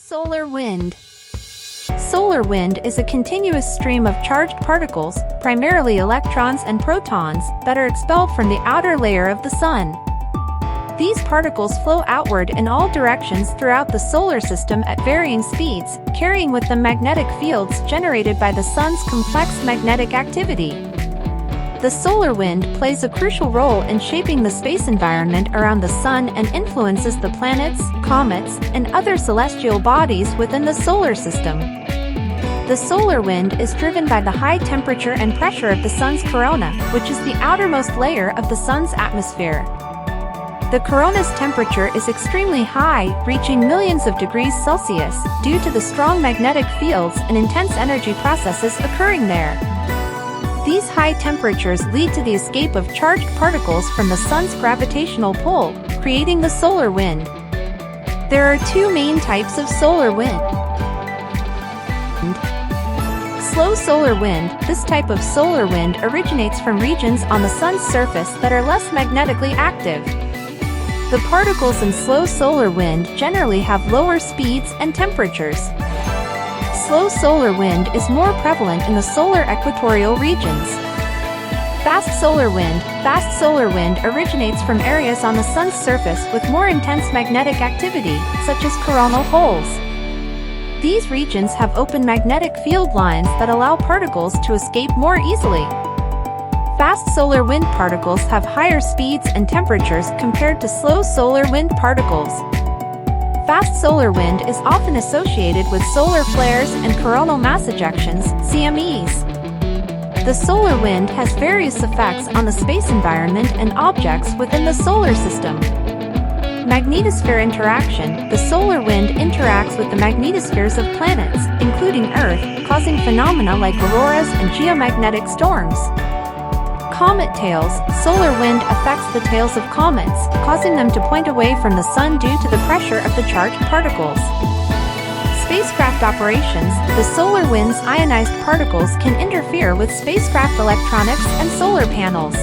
Solar wind. Solar wind is a continuous stream of charged particles, primarily electrons and protons, that are expelled from the outer layer of the Sun. These particles flow outward in all directions throughout the solar system at varying speeds, carrying with them magnetic fields generated by the Sun's complex magnetic activity. The solar wind plays a crucial role in shaping the space environment around the Sun and influences the planets, comets, and other celestial bodies within the solar system. The solar wind is driven by the high temperature and pressure of the Sun's corona, which is the outermost layer of the Sun's atmosphere. The corona's temperature is extremely high, reaching millions of degrees Celsius, due to the strong magnetic fields and intense energy processes occurring there. These high temperatures lead to the escape of charged particles from the Sun's gravitational pull, creating the solar wind. There are two main types of solar wind. Slow solar wind. This type of solar wind originates from regions on the Sun's surface that are less magnetically active. The particles in slow solar wind generally have lower speeds and temperatures. Slow solar wind is more prevalent in the solar equatorial regions. Fast solar wind. Fast solar wind originates from areas on the Sun's surface with more intense magnetic activity, such as coronal holes. These regions have open magnetic field lines that allow particles to escape more easily. Fast solar wind particles have higher speeds and temperatures compared to slow solar wind particles. Fast solar wind is often associated with solar flares and coronal mass ejections, CMEs. The solar wind has various effects on the space environment and objects within the solar system. Magnetosphere interaction. The solar wind interacts with the magnetospheres of planets, including Earth, causing phenomena like auroras and geomagnetic storms. Comet tails. Solar wind affects the tails of comets, causing them to point away from the Sun due to the pressure of the charged particles. Spacecraft operations. The solar wind's ionized particles can interfere with spacecraft electronics and solar panels.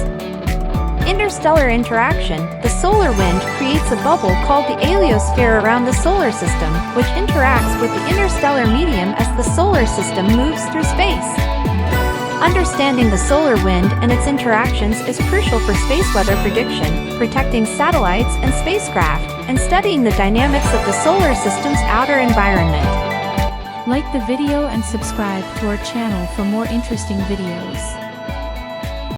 Interstellar interaction. The solar wind creates a bubble called the heliosphere around the solar system, which interacts with the interstellar medium as the solar system moves through space. Understanding the solar wind and its interactions is crucial for space weather prediction, protecting satellites and spacecraft, and studying the dynamics of the solar system's outer environment. Like the video and subscribe to our channel for more interesting videos.